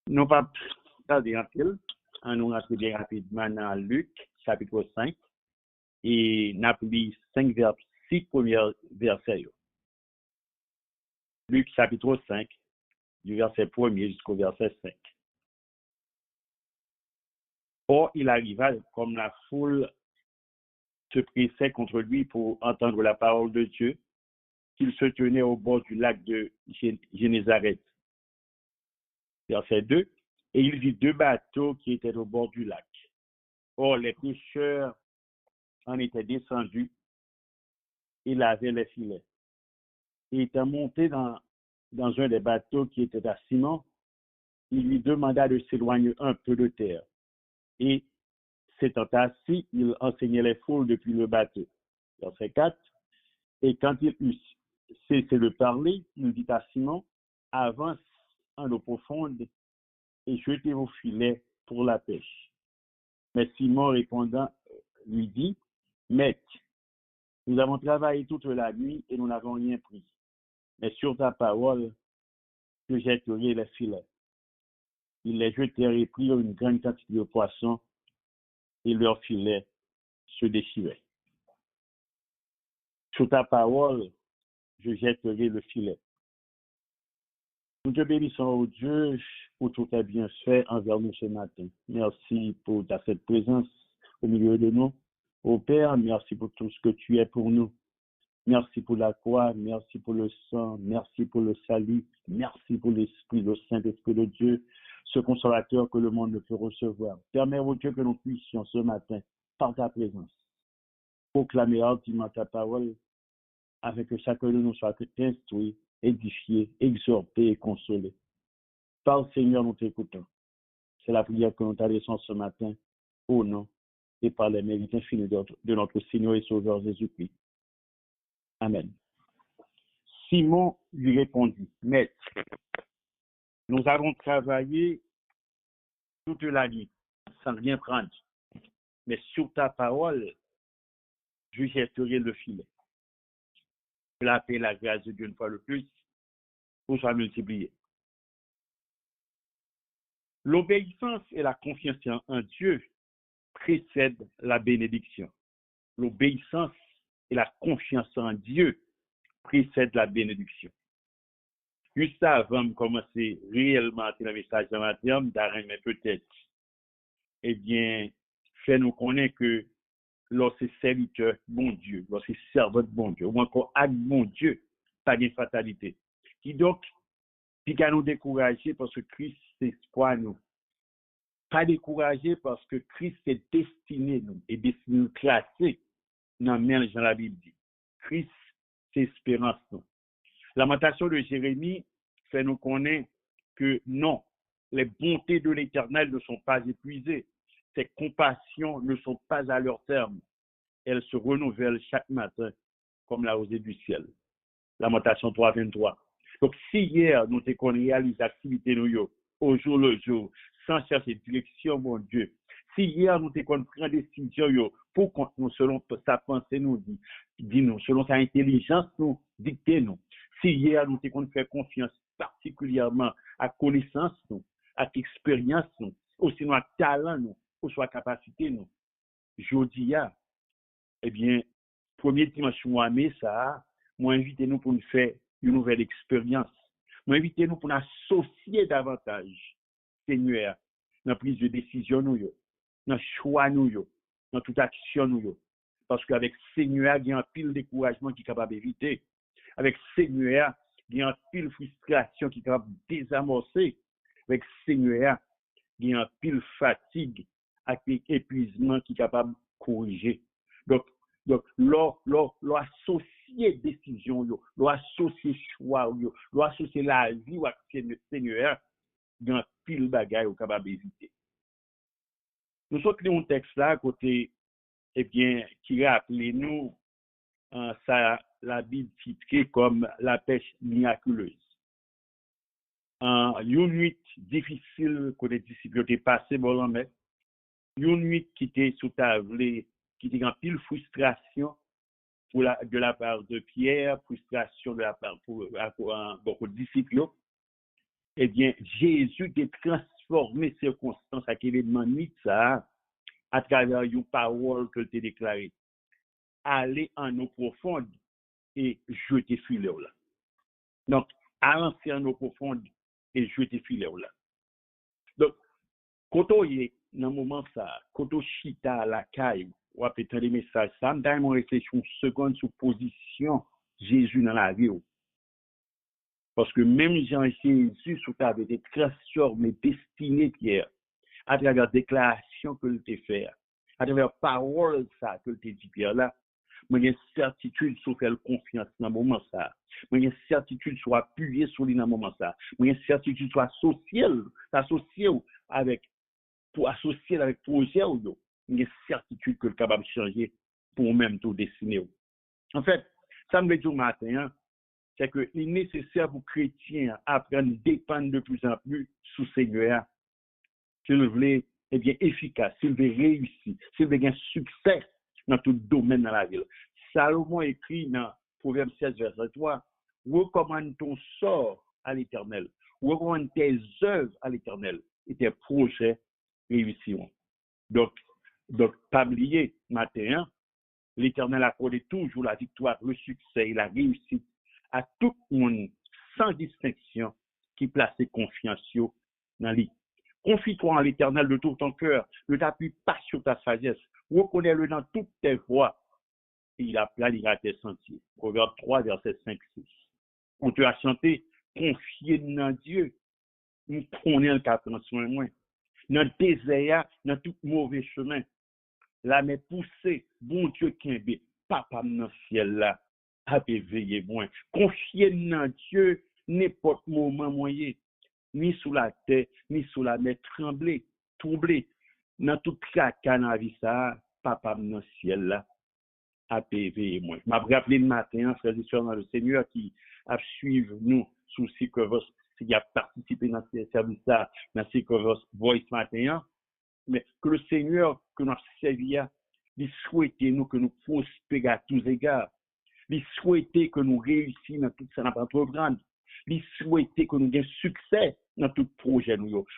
Nous pas tarder en pile, on nous rentre bien rapidement dans Luc, chapitre 5, et nous avons lu 6 premiers versets. Luc, chapitre 5, du verset 1er jusqu'au verset 5. Or, il arriva, comme la foule se pressait contre lui pour entendre la parole de Dieu, qu'il se tenait au bord du lac de Génézareth. Verset 2. Et il vit 2 bateaux qui étaient au bord du lac. Or, les pêcheurs en étaient descendus et lavaient les filets. Et étant monté dans un des bateaux qui était à Simon, il lui demanda de s'éloigner un peu de terre. Et s'étant assis, il enseignait les foules depuis le bateau. Verset 4. Et quand il eut cessé de parler, il dit à Simon, avance en eau profonde et jetez vos filets pour la pêche. Mais Simon répondant lui dit, Maître, nous avons travaillé toute la nuit et nous n'avons rien pris. Mais sur ta parole, je jetterai les filets. Ils les jetèrent et prirent une grande quantité de poissons et leurs filets se déchiraient. Sur ta parole, je jetterai le filet. Nous te bénissons, oh Dieu, pour tout tes bienfaits envers nous ce matin. Merci pour ta cette présence au milieu de nous. Ô Père, merci pour tout ce que tu es pour nous. Merci pour la croix, merci pour le sang, merci pour le salut, merci pour l'Esprit, le Saint-Esprit de Dieu, ce consolateur que le monde ne peut recevoir. Permets, ô Dieu, que nous puissions ce matin, par ta présence, proclamer hardiment ta parole, afin que chacun de nous soit instruit, édifié, exhorté et consolé. Parle, Seigneur, nous t'écoutons. C'est la prière que nous t'adressons ce matin, au nom et par les mérites infinis de notre Seigneur et Sauveur Jésus-Christ. Amen. Simon lui répondit, Maître, nous avons travaillé toute la nuit sans rien prendre, mais sur ta parole, je jetterai le filet. Je l'appelle la grâce de Dieu une fois de plus pour soit multipliée. L'obéissance et la confiance en Dieu précèdent la bénédiction. L'obéissance et la confiance en Dieu précèdent la bénédiction. Juste avant de commencer réellement le message de matin, mais peut-être, eh bien, fait-nous connaître que lorsque serviteur bon Dieu, lorsque servant bon Dieu, ou encore acte bon Dieu, pas de fatalité. Qui donc, qui va nous décourager parce que Christ c'est espoir nous. Pas décourager parce que Christ est destiné nous et destiné nous classer dans la Bible dit. Christ c'est espérance nous. Lamentation de Jérémie fait nous connaître que non, les bontés de l'Éternel ne sont pas épuisées. Ses compassions ne sont pas à leur terme. Elles se renouvellent chaque matin comme la rosée du ciel. Lamentation 3:23. Donc, si hier, nous te réalisé l'activité nous au jour le jour, sans chercher direction, mon Dieu. Si hier, nous te prendre décision pour qu'on nous, selon sa pensée, nous dit nous, selon sa intelligence, nous dicter nous. Si hier, nous te faire confiance particulièrement à connaissance, nous, à expérience, nous, aussi à talent, nous, ou soit capacité, nous. Jodi, eh bien, premier dimanche mois, mais ça, moi, invitez-nous pour nous faire une nouvelle expérience. Moi, invitez-nous pour nous associer davantage, Seigneur, dans la prise de décision, dans le choix, dans toute action. Parce qu'avec Seigneur, il y a un pile de découragement qui est capable d'éviter. Avec Seigneur, il y a un pile de frustration qui est capable de désamorcer. Avec Seigneur, il y a un pile de fatigue et épuisement qui est capable de corriger. Donc, l'associer décision, l'associer choix, l'associer la vie ou le Seigneur, dans pile bagaille au capable d'éviter. Nous sommes un texte là, côté, eh bien, qui rappelle nous, la Bible titrée comme la pêche miraculeuse. Une nuit difficile que les disciples ont passé, une nuit qui était sous table, qui était en pile frustration de la part de Pierre, frustration de la part pour beaucoup de disciples. eh bien, Jésus a transformé circonstances à événement ça à travers une parole que tu déclarée. Aller en eau profonde et jeter filet là. Donc, avancer en eau profonde et jeter filet là. Donc, quand on est dans le moment ça, quand on chita à la caille, ou à péter les messages, ça me donne mon réflexion seconde sur position Jésus dans la vie. Parce que même Jean-Jésus, sous avait été transformé, destiné, Pierre, à travers la déclaration que tu fait, à travers la parole ça, que tu dit, Pierre, là, moi, j'ai une certitude sur faire confiance dans le moment ça. Moi, j'ai une certitude sur appuyer sur lui dans le moment ça. Moi, j'ai une certitude sur associer avec, pour associer avec projet ou yo. J'ai une certitude que le capable de changer pour même tout dessiner. En fait, ça me dit au matin, hein, c'est que il est nécessaire pour chrétiens apprendre à dépendre de plus en plus sous Seigneur. S'il veut, eh bien, efficace, s'il veut réussir, s'il veut gagner succès dans tout domaine dans la vie. Salomon écrit dans Proverbe 16, verset 3, recommande ton sort à l'Éternel, recommande tes œuvres à l'Éternel et tes projets réussiront. Donc, pas oublier, matin, l'Éternel accorde toujours la victoire, le succès et la réussite à tout le monde, sans distinction, qui place confiance dans lui. Confie-toi en l'Éternel de tout ton cœur, ne t'appuie pas sur ta sagesse, reconnais-le dans toutes tes voies, et il aplanira tes sentiers. Proverbe 3, verset 5-6. On te a chanté, confier dans Dieu, nous prenons le cap dans soin moins. Dans le désert, dans tout mauvais chemin, la main poussée, bon Dieu qui est papa dans le ciel là, a veillé moins. Confier dans Dieu, n'importe moment moyen, ni sous la terre, ni sous la mer, trembler, troubler. Dans tout tracas dans la vie ça, papa dans le ciel là, a veillé moins. Je m'ai rappelé le matin, frères et sœurs dans le Seigneur qui a suivi nous sous Sycovos, qui a participé dans ce service là, dans Sycovos Voice matin. Mais que le Seigneur que nous servions, il souhaite nous que nous prospérions à tous égards. Il souhaite que nous réussissions dans tout ça, dans notre programme. Il souhaite que nous ayons succès dans tout projet.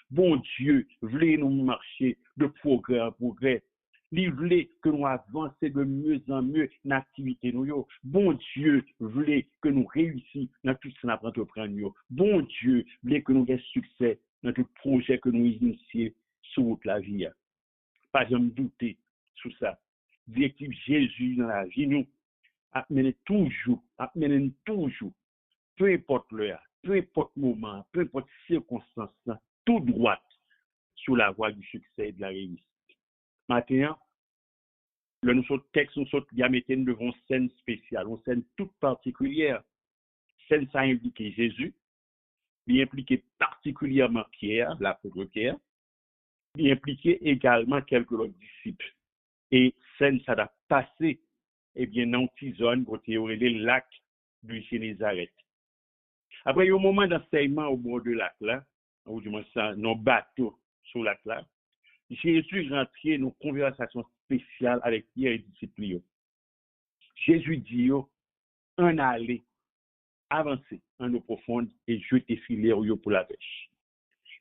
Bon Dieu, voulez nous marcher de progrès en progrès. Il voulait que nous avancions de mieux en mieux dans l'activité. Bon Dieu, voulait que nous réussissions dans tout ça, dans notre programme. Bon Dieu, voulait que nous ayons succès dans tout projet que nous initions sur toute la vie. Pas jamais douter sur ça. Directive Jésus dans la vie, nous, amène toujours, peu importe l'heure, peu importe le moment, peu importe les circonstances, tout droit sur la voie du succès et de la réussite. Maintenant, nous sommes texte, nous sommes diamétrés devant une scène spéciale, une scène toute particulière. Scène ça implique Jésus, il implique particulièrement Pierre, l'apôtre Pierre, il impliquait également quelques autres disciples. Et scène ça a passé, eh bien, dans une zone côté où il est le lac du Génézareth. Après, il y a un moment d'enseignement au bord du lac là, ou du moins ça, nos bateaux sur le lac là. Jésus rentrait dans une conversation spéciale avec Pierre et les disciples. Jésus dit, en aller, avancer en eau profonde et jeter filet pour la pêche.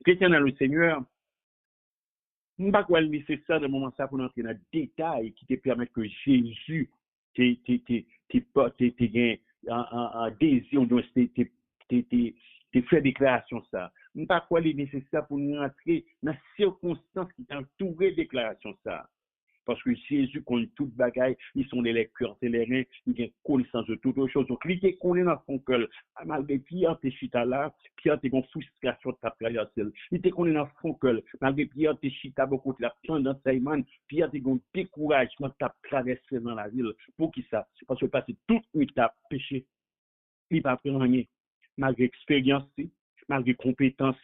Chrétien dans le Seigneur, ce n'est pas quoi nécessaire de moment ça pour entrer dans le détail qui te permet que Jésus t'ait un désir, t'ait fait déclaration ça. Ce n'est pas quoi nécessaire pour nous entrer dans les circonstances qui t'entourent déclaration ça. Parce que Jésus connaît toute bagaille, ils sont des lecteurs, c'est les reins, ils ont connaissance de toutes choses. Donc, il connaît dans son cœur, malgré Pierre, t'es chita là, Pierre, t'es en frustration de ta traversée. Il te connaît dans son cœur, malgré Pierre, t'es chita beaucoup de la plan d'enseignement, Pierre, t'es en découragement de ta traversée dans la ville. Pour qui ça? Parce que passer toute une étape péché, il ne va pas prendre rien. Malgré expérience, malgré compétence,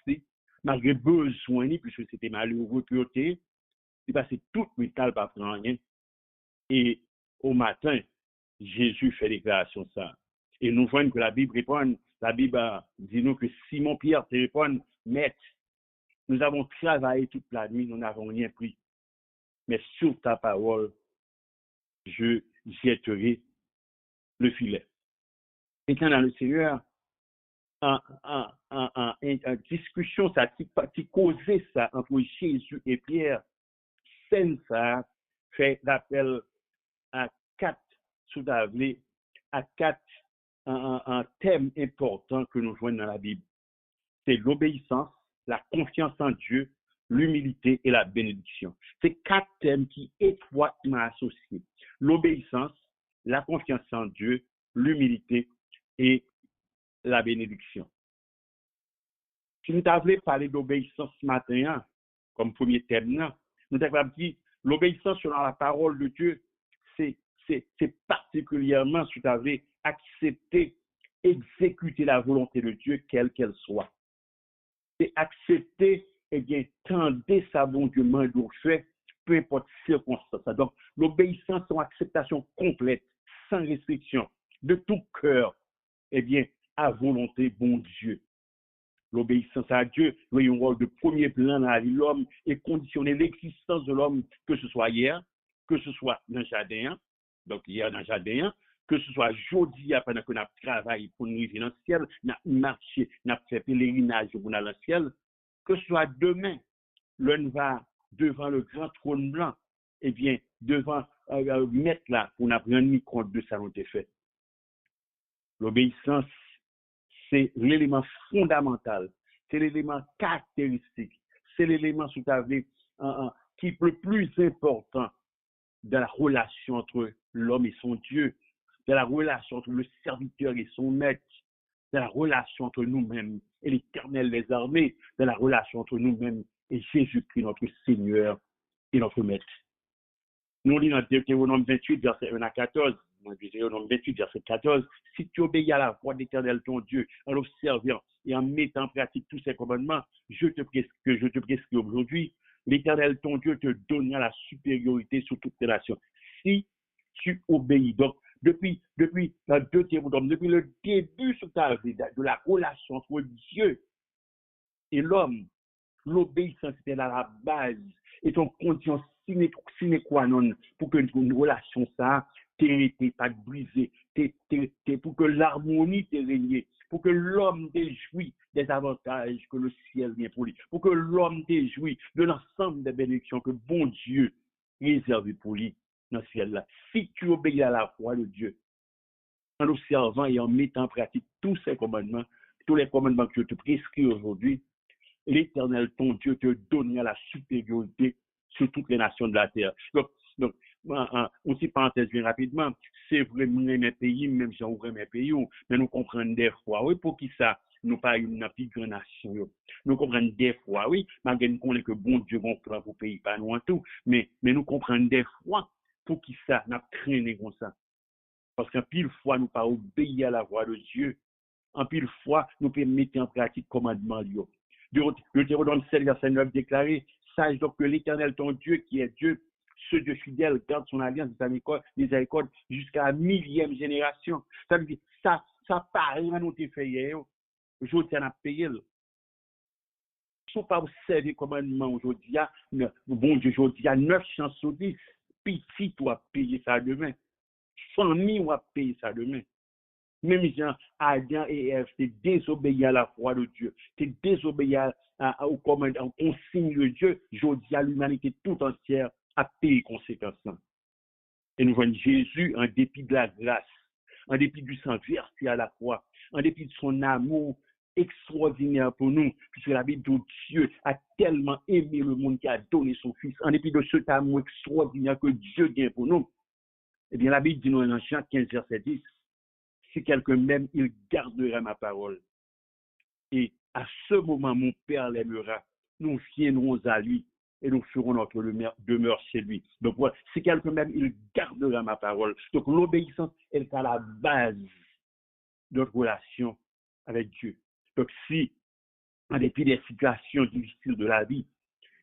malgré besoin, puisque c'était malheureux, pureté, il passait toute une étape pas prendre rien. Et au matin, Jésus fait déclaration ça. Et nous voyons que la Bible répond, la Bible dit nous que Simon Pierre te répond, Maître, nous avons travaillé toute la nuit, nous n'avons rien pris. Mais sur ta parole, je jetterai le filet. Étant dans le Seigneur, en discussion, ça, qui causait ça entre Jésus et Pierre, scène ça fait l'appel à quatre, sous à quatre un thème important que nous voyons dans la Bible. C'est l'obéissance, la confiance en Dieu, l'humilité et la bénédiction. C'est quatre thèmes qui étroitement associés. L'obéissance, la confiance en Dieu, l'humilité et la bénédiction. Si nous t'avons parlé d'obéissance ce matin, comme premier thème, nous avons dit l'obéissance selon la parole de Dieu, c'est particulièrement si tu avais accepté, exécuter la volonté de Dieu, quelle qu'elle soit. C'est accepter, eh bien, tendre sa volonté de fait, peu importe circonstance. Donc, l'obéissance, c'est une acceptation complète, sans restriction, de tout cœur, eh bien, à volonté bon Dieu. L'obéissance à Dieu joue un rôle de premier plan dans la vie de l'homme et conditionner l'existence de l'homme, que ce soit hier, que ce soit dans le jardin, donc hier dans le jardin, que ce soit aujourd'hui, pendant que nous travaillons pour nous vivre dans le ciel, nous marché, nous fait pèlerinage pour nous dans le ciel, que ce soit demain, l'un va devant le grand trône blanc, eh bien, devant mettre là pour nous prendre compte de ça, nous fait. L'obéissance, c'est l'élément fondamental, c'est l'élément caractéristique, c'est l'élément qui est le plus important dans la relation entre l'homme et son Dieu, dans la relation entre le serviteur et son maître, dans la relation entre nous-mêmes et l'Éternel des armées, dans la relation entre nous-mêmes et Jésus-Christ, notre Seigneur et notre Maître. Nous lisons dans Deutéronome 28, verset 1 à 14. Deutéronome 28, verset 14. Si tu obéis à la voix de l'Éternel ton Dieu, en l'observant et en mettant en pratique tous ses commandements, je te prescris aujourd'hui, l'Éternel ton Dieu te donnera la supériorité sur toutes les nations. Si tu obéis. Donc, depuis Deutéronome, depuis le début sur ta vie de la relation entre Dieu et l'homme, l'obéissance était à la base et ton condition sine qua non pour que une relation ça t'ait pas brisée, pour que l'harmonie t'ait régné, pour que l'homme t'ait joui des avantages que le ciel vient pour lui, pour que l'homme t'ait joui de l'ensemble des bénédictions que bon Dieu réserve pour lui dans ce ciel-là. Si tu obéis à la voix de Dieu, en observant et en mettant en pratique tous ces commandements, tous les commandements que je te prescris aujourd'hui, l'Éternel, ton Dieu, te donnera la supériorité sur toutes les nations de la terre. Donc on petite parenthèse bien rapidement, c'est vrai, nous aimons mes pays, même si on ouvre mes pays, mais nous comprenons des fois, oui, pour qui ça, nous pas une plus grande nation. Nous comprenons des fois, oui, malgré nous connaissons que bon Dieu, bon plan pour pays, pas nous en tout, mais nous comprenons des fois, pour qui ça, nous traîné comme ça. Parce qu'en pile fois, nous pas obéir à la voix de Dieu. En pile fois, nous pouvons mettre en pratique commandement Dieu. Deutéronome 7, verset 9 déclaré, sache donc que l'Éternel ton Dieu, qui est Dieu, ce Dieu fidèle, garde son alliance de miséricorde jusqu'à la 1000e génération. Ça veut dire, ça paraît à nous te faire. Aujourd'hui, on a payé. Si on pas observer commandement aujourd'hui, bon Dieu, aujourd'hui, il y a 9 chances sur 10. Petit, tu vas payer ça demain. Famille, on va payer ça demain. Même Jean, Adam et Ève, c'est désobéir à la foi de Dieu, c'est désobéir au commandement, aux consignes de Dieu. Je dis à l'humanité tout entière à payer conséquences. Et nous voyons Jésus, en dépit de la grâce, en dépit du sang versé à la croix, en dépit de son amour extraordinaire pour nous, puisque la Bible de Dieu a tellement aimé le monde qu'il a donné son Fils, en dépit de cet amour extraordinaire que Dieu vient pour nous. Eh bien, la Bible dit nous dans Jean 15, verset 10, si quelqu'un m'aime, il gardera ma parole. Et à ce moment, mon Père l'aimera. Nous viendrons à lui et nous ferons notre demeure chez lui. Donc voilà, si quelqu'un m'aime, il gardera ma parole. Donc l'obéissance est à la base de notre relation avec Dieu. Donc si, en dépit des situations difficiles de la vie,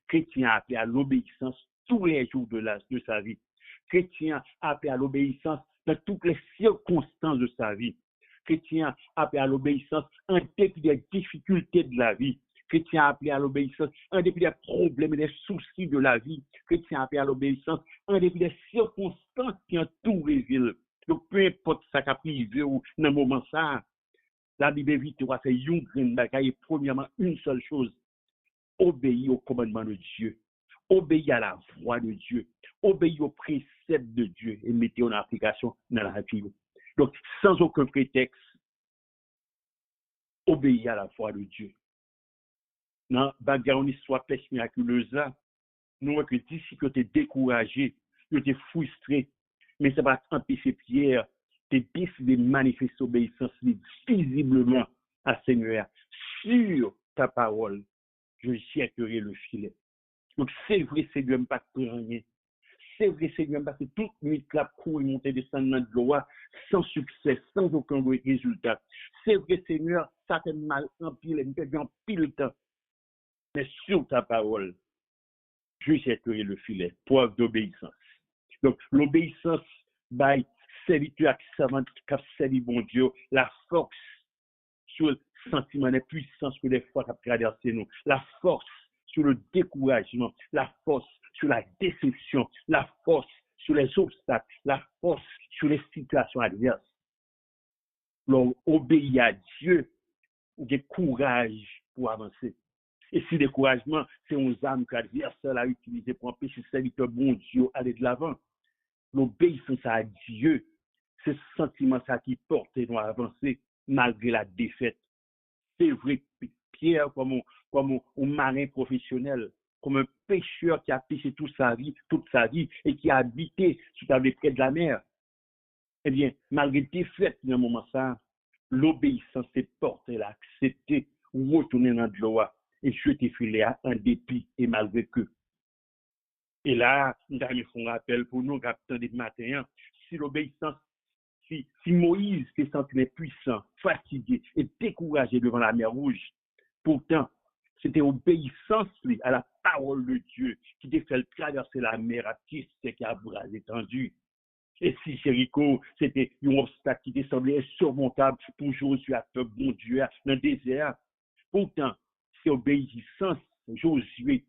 chrétien a appelé à l'obéissance tous les jours de sa vie. Chrétien a appelé à l'obéissance dans toutes les circonstances de sa vie. Chrétien a appelé à l'obéissance en dépit des difficultés de la vie. Chrétien a appelé à l'obéissance en dépit des problèmes et des soucis de la vie. Chrétien a appelé à l'obéissance en dépit des circonstances qui entourent les villes. Donc, peu importe ça qu'a privé ou dans le moment ça, La Bible évite de faire une grande bagaille. Premièrement, une seule chose, obéir au commandement de Dieu. Obéir à la voix de Dieu. Obéir aux préceptes de Dieu et mettez en application dans la vie. Donc, sans aucun prétexte, obéir à la voix de Dieu. Dans une histoire pêche miraculeuse là, nous voyons que les disciples étaient découragés, ils étaient frustrés, mais ça va empêcher Pierre de décider de manifester l'obéissance visiblement à Seigneur. Sur ta parole, je jetterai le filet. Donc c'est vrai, Seigneur, je ne pas rien. C'est vrai, Seigneur, parce que toute nuit, la cour est montée descendre dans le droit, sans succès, sans aucun résultat. C'est vrai, Seigneur, ça fait mal en pile, et me en pile temps. Mais sur ta parole, je jetterai le filet, preuve d'obéissance. Donc, l'obéissance, by serviteur qui servante, qui servi bon Dieu, la force sur le sentiment de puissance que des fois qui a traversé nous, la force sur le découragement, la force sur la déception, la force sur les obstacles, la force sur les situations adverses. L'on obéit à Dieu, ou des courage pour avancer. Et si découragement, c'est une âme que l'adversaire a utilisé pour empêcher le serviteur bon Dieu d'aller de l'avant. L'obéissance à Dieu, c'est ce sentiment ça qui porte et doit avancer malgré la défaite. C'est vrai, Pierre, comme un marin professionnel, comme un pêcheur qui a pêché toute sa vie et qui a habité sous la près de la mer. Eh bien, malgré la défaite, dans un moment ça, l'obéissance s'est portée, elle a accepté, retourner dans de l'eau et jeter filet en dépit et malgré que. Et là, nous avons fait un rappel pour nous, capitaine des matins, si l'obéissance, si Moïse s'est senti puissant, fatigué et découragé devant la mer Rouge, pourtant, c'était obéissance à la parole de Dieu qui t'a fait traverser la mer à pied sec et à bras étendus. Et si Jéricho, c'était un obstacle qui te semblait insurmontable pour Josué, peuple bon Dieu, dans le désert, pourtant, c'est obéissance, Josué,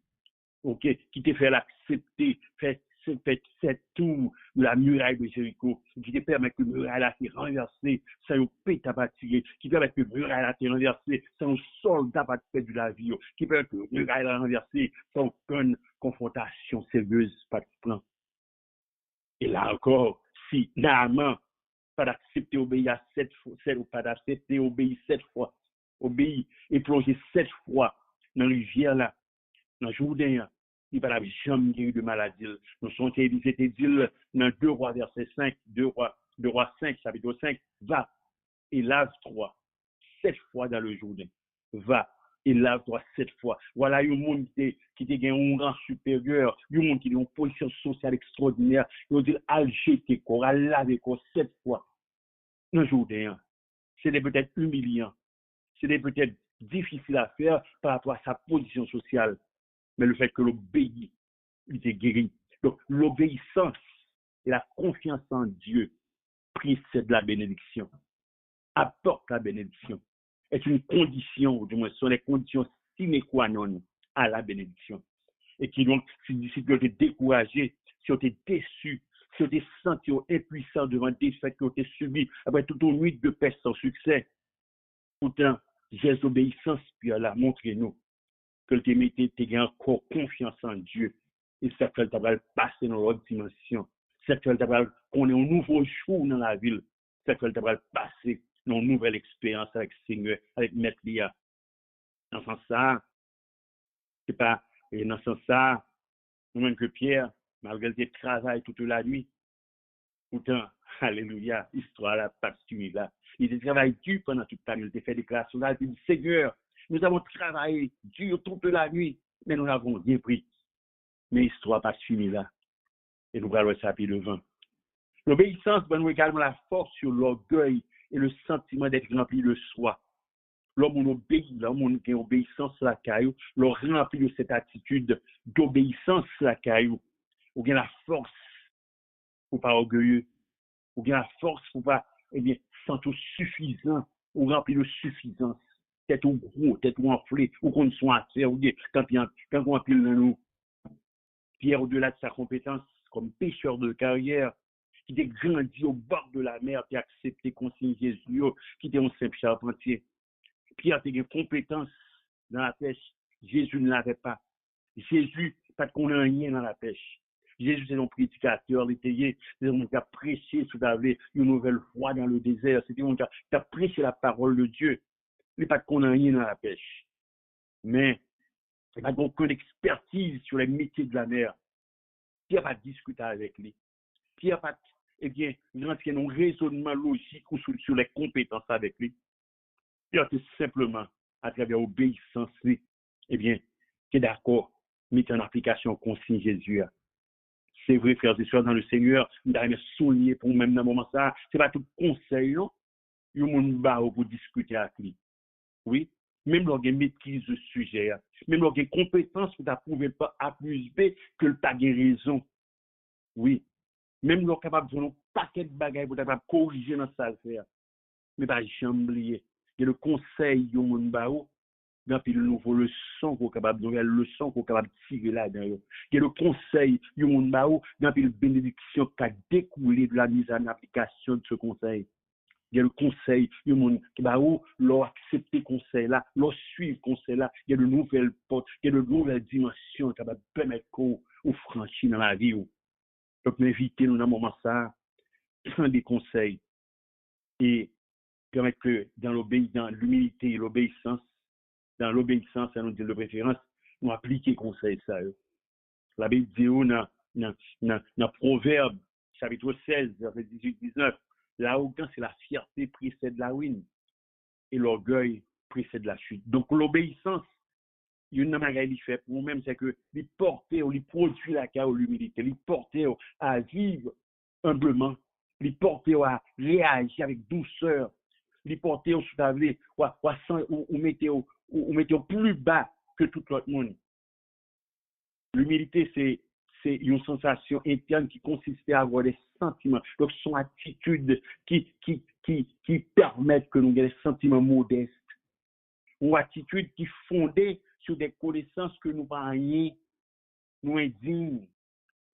okay, qui te fait l'accepter, fait tout la muraille de Jéricho, qui te permet que la muraille a été renversée sans un pète à bâtir, qui permet que la muraille a été renversée sans un soldat à perdre de la vie, qui permet que la muraille a été renversée sans aucune confrontation sérieuse pas de plan. Et là encore, si Naaman pas d'accepter obéir à 7 fois, ou pas d'accepter obéir 7 fois, obéir et plonger 7 fois dans la rivière là, dans le Jourdain, il n'y a jamais eu de maladie. Nous sommes dit dans 2 Rois, verset 5, 2 Rois 5, chapitre 5, va et lave-toi 7 fois dans le Jourdain. Va et lave-toi 7 fois. Voilà un monde qui a un rang supérieur, un monde qui a une position sociale extraordinaire. Il dit à jeter corps, à laver corps 7 fois dans le Jourdain. C'est peut-être humiliant, c'est peut-être difficile à faire par rapport à sa position sociale. Mais le fait que l'obéit, il est guéri. Donc, l'obéissance et la confiance en Dieu précède la bénédiction, apporte la bénédiction, est une condition, ou du moins, sont les conditions sine qua non à la bénédiction. Et qui donc, si les disciples ont été découragés, si ont été déçus, si ont été sentis impuissants devant des défaites qui ont été subies après toute une nuit de pêche sans succès, pourtant, désobéissance, puis elle a montré nous que tu as encore confiance en Dieu. Et ça fait que tu vas passer dans l'autre dimension. Ça fait que tu vas qu'on est un nouveau jour dans la ville. Ça fait que tu vas passer dans une nouvelle expérience avec le Seigneur, avec Maître Lia. Dans ce sens-là, c'est pas, et dans ce sens-là, nous-mêmes que Pierre, malgré le travail toute la nuit, pourtant, alléluia, l'histoire là, particulière là. Il travaille dur pendant toute la nuit. Il a fait des déclarations là, il dit, Seigneur, nous avons travaillé dur toute la nuit, mais nous n'avons rien pris. Mais l'histoire pas finie là. Et nous allons s'appuyer devant. L'obéissance donne également la force sur l'orgueil et le sentiment d'être rempli de soi. L'homme obéit, l'homme qui a obéissance à la caillou, l'homme rempli de cette attitude d'obéissance à la caillou. Ou bien la force pour pas orgueilleux. Ou bien la force pour pas, sentir suffisant, ou rempli de suffisance. Tête au gros, tête ou enflé, ou qu'on soit à faire, ou bien quand on pile dans nous. Pierre, au-delà de sa compétence comme pêcheur de carrière, qui était grandi au bord de la mer, qui a accepté consigne Jésus, qui était un simple charpentier. Pierre avait une compétence dans la pêche. Jésus ne l'avait pas. Jésus, pas qu'on a rien dans la pêche. Jésus, c'est un prédicateur, il était un qui a prêché sous la une nouvelle foi dans le désert. C'était un qui a prêché la parole de Dieu. Il n'est pas qu'on a rien dans la pêche. Mais il n'a aucune expertise sur les métiers de la mer. Pierre va discuter avec lui. Pierre va, eh bien, il a un raisonnement logique ou sur les compétences avec lui. Pierre, c'est simplement, à travers l'obéissance, eh bien, qui est d'accord, mettre en application consigne Jésus. C'est vrai, frères et sœurs, dans le Seigneur, nous avons souligné pour même dans le moment ça, c'est pas tout conseil, non? Il y a un barreau pour discuter avec lui. Oui? Même lorsqu'il maîtrise le sujet, même lorsqu'il a compétence pour prouver pas A plus B que le pas de raison. Oui. Même lorsqu'il est capable de faire un paquet de bagages pour capable corriger dans sa affaire. Mais pas jamais oublier. Il y a le conseil de mon barreau. Dans le nouveau leçon qu'on est capable de leçon qu'on est capable de tirer là-dedans. Il y a le conseil du monde dans la bénédiction qui a découlé de la mise en application de ce conseil. Il y a le conseil du monde qui va leur accepter le conseil là, leur suivre le conseil là. Il y a de nouvelles portes, il y a de nouvelles dimensions qui va permettre qu'on franchisse dans la vie. Donc, m'inviter nous dans un moment ça, prendre des conseils et permettre que dans l'humilité et l'obéissance, dans l'obéissance, ça nous dit de préférence, nous appliquer conseil ça. La Bible dit dans Proverbe, chapitre 16, verset 18-19, l'arrogance et la fierté précèdent la ruine et l'orgueil précède la chute. Donc l'obéissance, il y a une manière de faire pour nous-mêmes, c'est que les porter, les produit la carrière l'humilité, les porter à vivre humblement, les porter à réagir avec douceur, les porter au sous-tablé, ou mettre plus bas que tout l'autre monde. L'humilité, c'est une sensation interne qui consiste à avoir des sentiments. Donc, ce sont attitudes qui permettent que nous ayons des sentiments modestes. Ou attitudes qui fondées sur des connaissances que nous pas rien, nous indignes,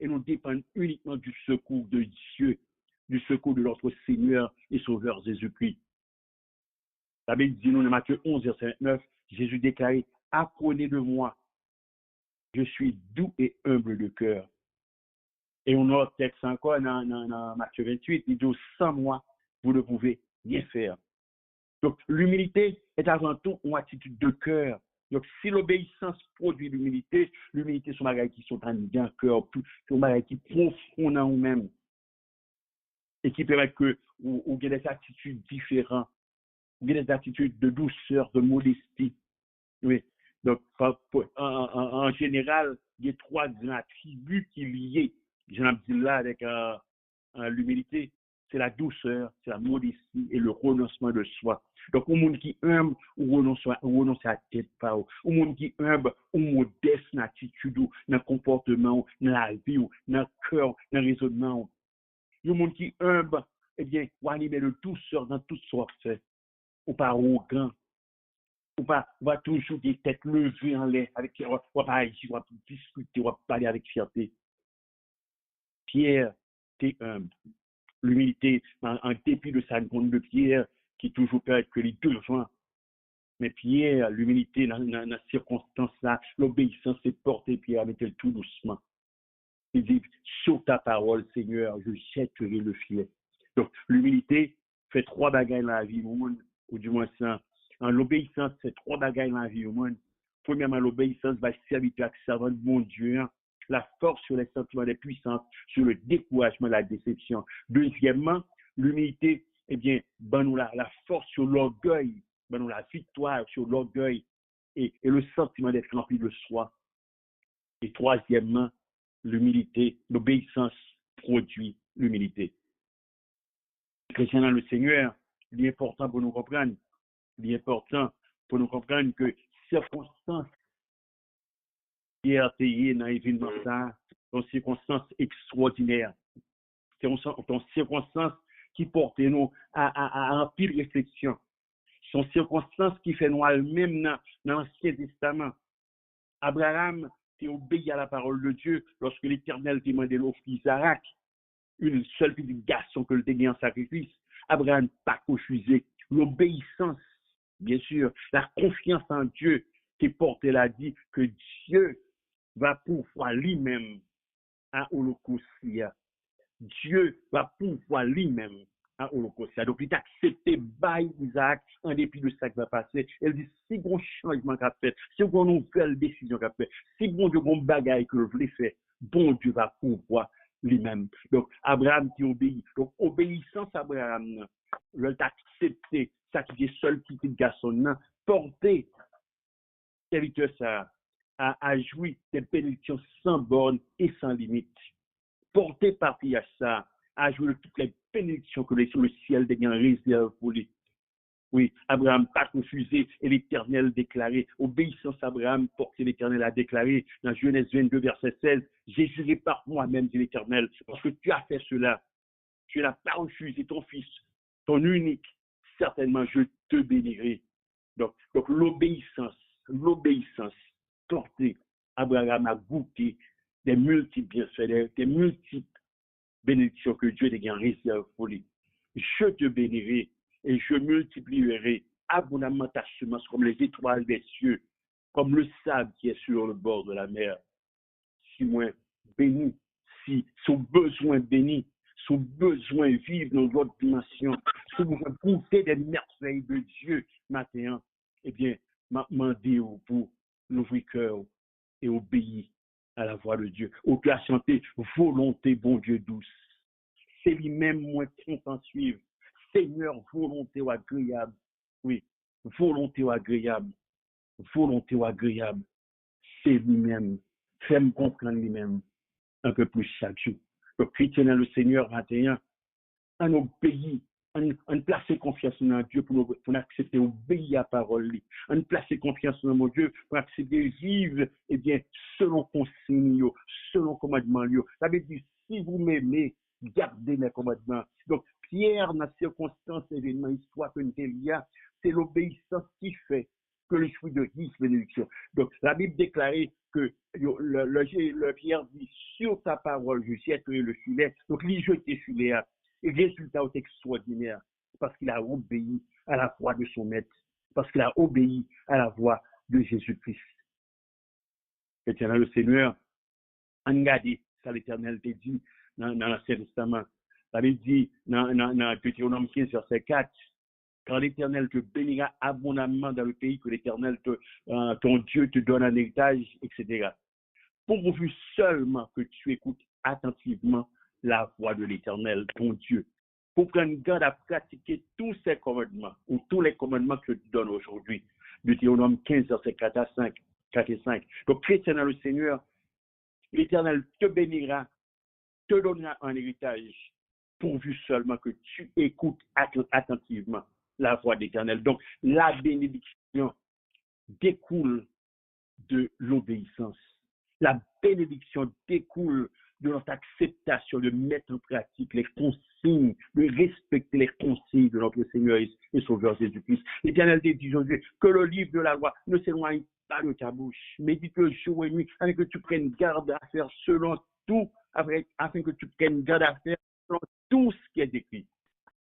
et nous dépendons uniquement du secours de Dieu, du secours de notre Seigneur et Sauveur Jésus-Christ. La Bible dit nous dans Matthieu 11, verset 9, Jésus déclarait, apprenez de moi, je suis doux et humble de cœur. Et on a texte encore dans Matthieu 28, il dit, sans moi, vous ne pouvez rien faire. Donc, l'humilité est avant tout une attitude de cœur. Donc, si l'obéissance produit l'humilité, l'humilité sont des choses qui sont en bien cœur, sont des choses qui profondent en nous-mêmes et qui permettent que vous ayez des attitudes différentes, vous ayez des attitudes de douceur, de modestie. Oui. Donc, en général, il y a trois attributs qui sont liés, j'en ai dit là, avec l'humilité. C'est la douceur, c'est la modestie et le renoncement de soi. Donc, au monde qui humble, ou renonce à la tête pas, au monde qui humble, ou modeste dans l'attitude, dans le comportement, dans la vie, dans le cœur, dans le raisonnement. Le monde qui humble, eh bien, on animer de douceur dans toute sorte, ou pas arrogant, ou pas, on va toujours des têtes levées en l'air, avec qui on va pas agir, on va discuter, on va parler avec fierté. Pierre, t'es humble. L'humilité, en dépit de sa compte de Pierre, qui toujours peut être que les deux joints. Mais Pierre, l'humilité, dans la circonstance-là, l'obéissance, c'est porter Pierre, mettez-le tout doucement. Il dit, sur ta parole, Seigneur, je jetterai le filet. Donc, l'humilité fait trois bagages dans la vie du monde, ou du moins ça. En l'obéissance, c'est trois bagages dans la vie du monde. Premièrement, l'obéissance va servir à servant de mon Dieu. La force sur les sentiments des puissances, sur le découragement, la déception. Deuxièmement, l'humilité, eh bien, ben nous la force sur l'orgueil, ben nous la victoire sur l'orgueil et le sentiment d'être rempli de soi. Et troisièmement, l'humilité, l'obéissance produit l'humilité. Chrétien dans le Seigneur, il est important pour nous comprendre, il est important pour nous comprendre que circonstances qui est atteillé dans l'événement ça, sont circonstances extraordinaires. C'est une circonstance qui porte nous à un pile réflexion. Ce sont circonstances qui fait nous même dans l'Ancien Testament. Abraham s'est obéi à la parole de Dieu lorsque l'Éternel demandait l'offre d'Isaac. une seule petite garçon que le gagné en sacrifice. Abraham pas refusé l'obéissance, bien sûr, la confiance en Dieu qui portait la dit que Dieu va pouvoir lui-même à Holocauste. Dieu va pouvoir lui-même à Holocauste. Donc, il a accepté by Isaac en dépit de ça qui va passer. Elle dit, si bon changement qu'a fait, si bon nouvelle décision qu'a fait, si bon Dieu, bon bagaille que vous voulez faire, bon Dieu va pouvoir lui-même. Donc, Abraham qui obéit. Donc, obéissance à Abraham, il a accepté sacrifier seul petit garçon, porter serviteur ça, à jouir des bénédictions sans borne et sans limite. Porté par ça, à jouer toutes les bénédictions que sur le ciel des grands réserves pour lui. Oui, Abraham pas refusé et l'Éternel déclaré. Obéissance à Abraham, porté l'Éternel a déclaré dans Genèse 22, verset 16, j'ai juré par moi-même, dit l'Éternel, parce que tu as fait cela. Tu n'as pas refusé ton fils, ton unique. Certainement, je te bénirai. Donc l'obéissance, portée. Abraham a goûté des multiples bienfaits, des multiples bénédictions que Dieu a réservé pour lui. Je te bénirai et je multiplierai abondamment ta semence comme les étoiles des cieux, comme le sable qui est sur le bord de la mer. Si moi béni, si son besoin béni, son besoin vivre dans votre dimension, si vous goûter des merveilles de Dieu matin, eh bien, m'a demandé pour l'ouvrir cœur et obéir à la voix de Dieu. Au la santé, volonté, bon Dieu douce. C'est lui-même moi content suivre. Seigneur, volonté agréable. Oui, volonté agréable. Volonté agréable. C'est lui-même. Fais-moi comprendre lui-même un peu plus chaque jour. Le chrétien le Seigneur 21, en obéit, en placer confiance en Dieu pour accepter obéir à la parole, en placer confiance en mon Dieu pour accepter vivre, eh bien, selon consigne, selon commandement. Ça veut dire, si vous m'aimez, gardez mes commandements. Donc, Pierre, dans circonstances, événements, histoire que nous avons, c'est l'obéissance qui fait que le fruit de 10 bénédictions. Donc, la Bible déclarait que le Pierre dit, sur ta parole, je jetterai le filet. Donc, il jetait le filet. Et le résultat est extraordinaire parce qu'il a obéi à la voix de son maître, parce qu'il a obéi à la voix de Jésus-Christ. Éternel le Seigneur, en regardez, ça l'Éternel te dit dans l'Ancien Testament. Ça veut dire dans Deutéronome 15, verset 4, quand l'Éternel te bénira abondamment dans le pays que l'Éternel, ton Dieu, te donne en héritage, etc. Pourvu seulement que tu écoutes attentivement la voix de l'Éternel, ton Dieu, pour prendre garde à pratiquer tous ces commandements, ou tous les commandements que je te donne aujourd'hui. Deutéronome 15, verset 4 et 5. Donc, chrétien dans le Seigneur, l'Éternel te bénira, te donnera un héritage, pourvu seulement que tu écoutes attentivement la voix de l'Éternel. Donc, la bénédiction découle de l'obéissance. La bénédiction découle de notre acceptation de mettre en pratique les consignes, de respecter les consignes de notre Seigneur et Sauveur Jésus-Christ. L'Éternel dit aujourd'hui que le livre de la loi ne s'éloigne pas de ta bouche. Médite-le jour et nuit afin que tu prennes garde à faire selon tout, afin que tu prennes garde à faire selon tout ce qui est écrit.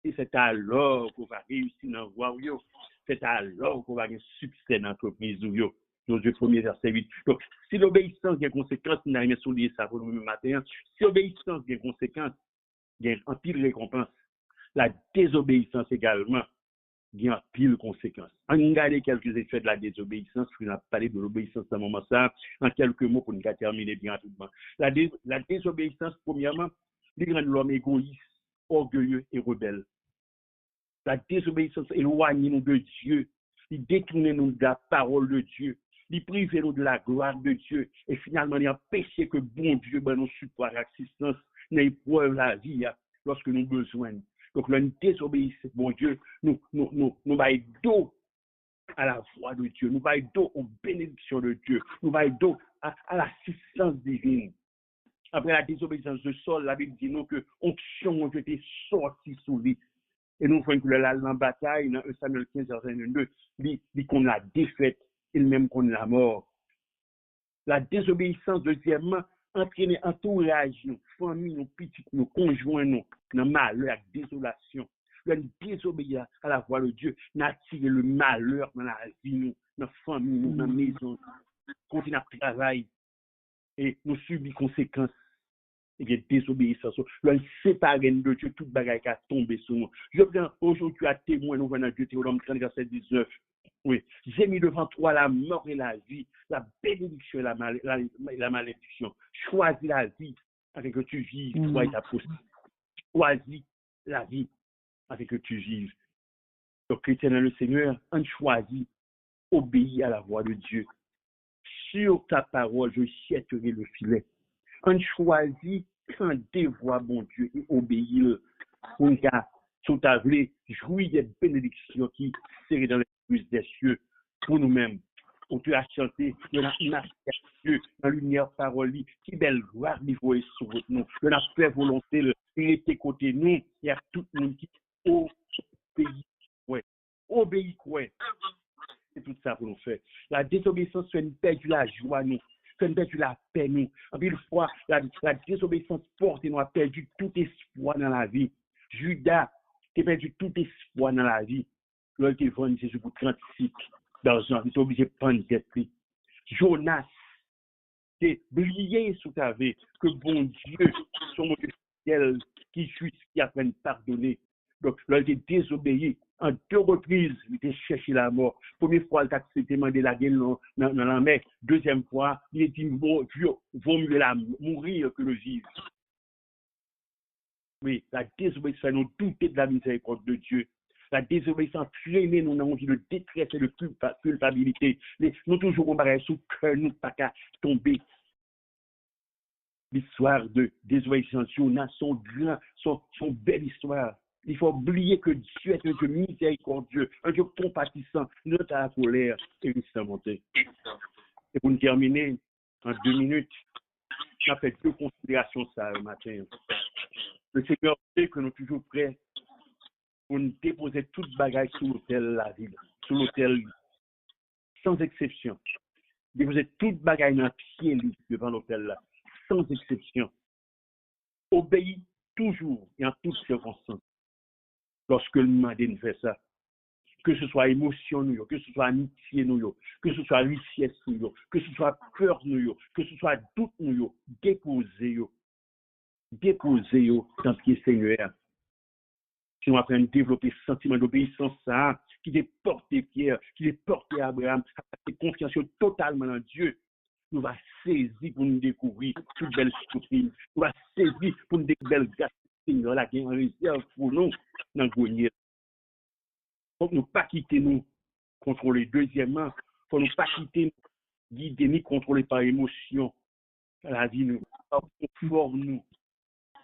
Et c'est alors qu'on va réussir dans le royaume. C'est alors qu'on va avoir un succès dans l'entreprise. Dans le premier verset 8. Donc, si l'obéissance a des conséquences, nous n'avons pas souligné ça pour le matin. Si l'obéissance a des conséquences, il y a un pile de récompense. La désobéissance également, il y a un pile de conséquences. On regarde quelques effets de la désobéissance, puis on a parlé de l'obéissance dans ce moment ça, en quelques mots pour nous terminer bien rapidement. La désobéissance, premièrement, il rend l'homme égoïste, orgueilleux et rebelle. La désobéissance éloigne nous de Dieu, il détourne nous de la parole de Dieu. Il prive nous de la gloire de Dieu et finalement il empêche que bon Dieu nous support l'assistance, n'épreuve la vie lorsque nous besoin. Donc nous désobéissons, bon Dieu, nous baillons dos à la voix de Dieu, nous baillons dos aux bénédictions de Dieu, nous baillons dos à l'assistance divine. Après la désobéissance de Saul, la Bible dit nous que onction a été sortie sous lui. Et nous voyons que la bataille, dans 1 Samuel 15, verset 22, dit qu'on l'a défaite, et même qu'on l'a mort. La désobéissance, deuxièmement, entraîner entourage, nous, famille, nos petits, nos conjoints, nous, dans le malheur, la désolation. Nous désobéir à la voix de Dieu, nous attirer le malheur dans la vie, nous, dans la famille, nous, dans la maison, continuer à travailler et nous subir conséquences. Et bien, désobéissance. Nous séparer de Dieu, toute bagaille qui a tombé sur nous. Je viens aujourd'hui à témoin, nous venons de Deutéronome 30, verset 19. Oui, j'ai mis devant toi la mort et la vie, la bénédiction et la malédiction. Choisis la vie afin que tu vives, toi et ta possession. Choisis la vie afin que tu vives. Donc, chrétien dans le Seigneur, on choisit, obéir à la voix de Dieu. Sur ta parole, je jetterai le filet. On choisit quand dévoie bon Dieu et obéir. On a tout à vrai, jouir des bénédictions qui seraient dans les plus des cieux pour nous-mêmes. On te a chanté, on a marché à Dieu dans la lumière parole, qui belle gloire niveau et sur nous. On a fait volonté, il était côté nous, il y a tout le monde qui obéit. Ouais. Obéit quoi? C'est tout ça pour nous faire. La désobéissance fait une perte de la joie, nous. Fait une perte de la paix, nous. En plus, fois, la désobéissance porte et nous a perdu tout espoir dans la vie. Judas a perdu tout espoir dans la vie. Lorsqu'il vend Jésus pour 36 d'argent, il est obligé de prendre cette prix. Jonas, c'est oublié sous ta vie que bon Dieu, son Dieu qui juge, qui a fait pardonner. Donc, lorsqu'il est désobéi, en 2 reprises, il a cherché la mort. Première fois, il a demandé la gueule dans la mer. Deuxième fois, il a dit, bon Dieu, vaut mieux mourir que le vivre. Oui, la désobéissance fait nous douter de la miséricorde de Dieu. La désobéissance traîne nous dans une vie de détresse et de culpabilité. Nous toujours comparés sous cœur, nous pas qu'à tomber. L'histoire de désobéissance, Jonas, son belle histoire. Il faut oublier que Dieu est un Dieu miséricordieux, un Dieu compatissant, notre à la colère et sans monter. Et pour nous terminer, en 2 minutes, on a fait 2 considérations ça le matin. Le Seigneur sait que nous sommes toujours prêts pour nous déposer toute bagaille sur l'autel de la vie, sur l'autel, sans exception. Déposer toute bagaille dans le pied devant l'autel là, sans exception. Obéis toujours et en toutes circonstances. Lorsque le demandé nous fait ça, que ce soit émotion, que ce soit amitié, que ce soit richesse, que ce soit peur, que ce soit doute, déposez dans ce qui est Seigneur. Si on apprend à développer ce sentiment d'obéissance, ça, qui est porté Pierre, qui est porté Abraham, qui confiance totalement en Dieu, nous va saisir pour nous découvrir toute belle surprise, nous va saisir pour nous découvrir belle grâce, Seigneur, la qui est en réserve pour nous dans le grenier. Il faut nous pas quitter nous contrôler. Deuxièmement, il faut nous pas quitter nous guider ni contrôler par émotion. La vie nous, confort nous.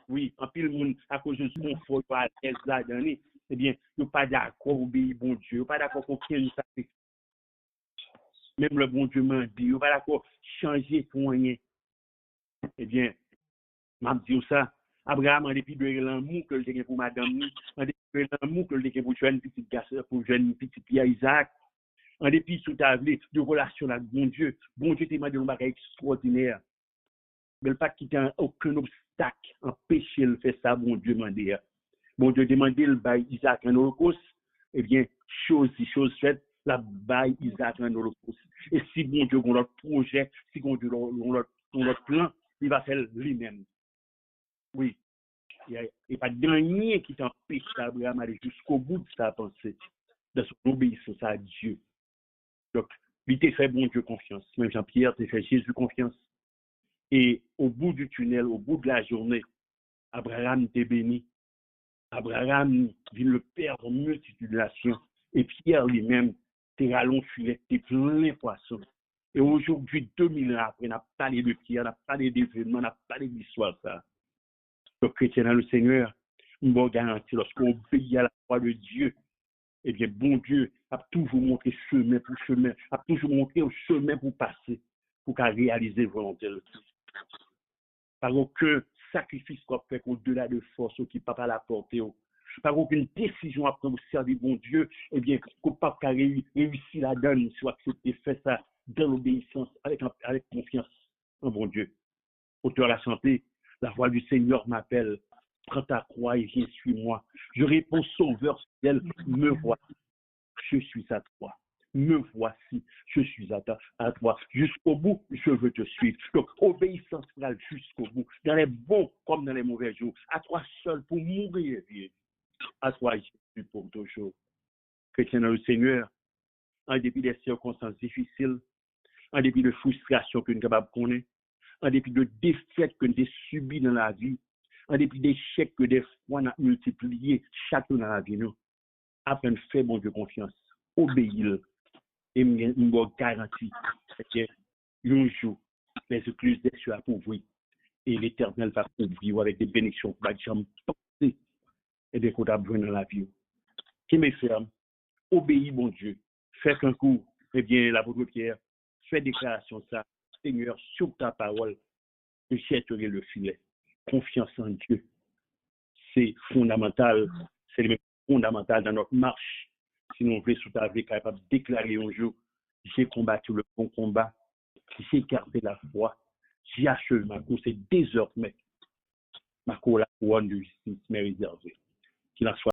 Oui, en pile monde à cause de ce confort par l'aise là donné, eh bien, nous pas d'accord obéir bon Dieu, pas d'accord qu'on tienne ça. Même le bon Dieu m'a dit, nous pas d'accord changer pour rien. Eh bien, m'a dit ça. Abraham, en dépit de l'amour que j'ai pour madame, en dépit de l'amour que j'ai pour jeune petite garçon, pour jeune petit Pierre Isaac, en dépit de tout avenir de relation avec bon Dieu t'a demandé un bagage extraordinaire. Mais pas quitter aucun obstacle, empêcher de faire ça, bon Dieu demandé. Bon Dieu demandé le bail Isaac en holocauste, eh bien, chose faite, la bail Isaac en holocauste. Et si bon Dieu a notre projet, si bon Dieu a notre plan, il va faire lui-même. Oui. Il n'y a pas de dernier qui t'empêche d'Abraham aller jusqu'au bout de sa pensée, de son obéissance à Dieu. Donc, il t'a fait bon Dieu confiance. Même Jean-Pierre t'a fait Jésus confiance. Et au bout du tunnel, au bout de la journée, Abraham t'est béni. Abraham vit le père de multitude de nations. Et Pierre lui-même t'est rallongé filet, t'es plein de poissons. Et aujourd'hui, 2000 ans après, on a parlé de Pierre, on a parlé d'événements, on a parlé d'histoire, ça. Le chrétien dans le Seigneur, une bonne garantie, lorsqu'on obéit à la voix de Dieu, eh bien, bon Dieu a toujours montré chemin pour chemin, a toujours montré un chemin pour passer, pour réaliser volonté. Par aucun sacrifice qu'on fait au-delà de force qui ne peut pas la porter. Par aucune décision à prendre pour servir bon Dieu, eh bien, qu'on ne peut pas réussir la donne, soit accepter faire ça dans l'obéissance, avec confiance en bon Dieu. docteur de la santé, la voix du Seigneur m'appelle. Prends ta croix et viens, suis-moi. Je réponds, Sauveur fidèle, me voici. Je suis à toi. Me voici, je suis à toi. Jusqu'au bout, je veux te suivre. Donc, obéissance frère, jusqu'au bout, dans les bons comme dans les mauvais jours. À toi seul pour mourir et vivre. À toi, Jésus, pour toujours. Chrétien dans le Seigneur, en dépit des circonstances difficiles, en dépit de frustration que nous sommes capables de connaître, en dépit de défaites que nous avons subies dans la vie, en dépit d'échecs que des fois on a multipliés chacun dans la vie, nous, afin de faire mon Dieu confiance, obéir, et me garantit que un jour, les écluses des cieux appauvries, et l'Éternel va couvrir avec des bénédictions que je vais porter et des comptes à besoin dans la vie. Qui me ferme, obéis, mon Dieu, fais qu'un coup, eh bien, l'apôtre Pierre, fais déclaration ça, Seigneur, sur ta parole, je jetterai le filet. Confiance en Dieu, c'est fondamental, c'est le même fondamental dans notre marche. Si nous voulons sous ta vie capable de déclarer un jour, j'ai combattu le bon combat, j'ai gardé la foi, j'ai achevé ma course et désormais, ma couronne de justice m'est réservée. Qu'il en soit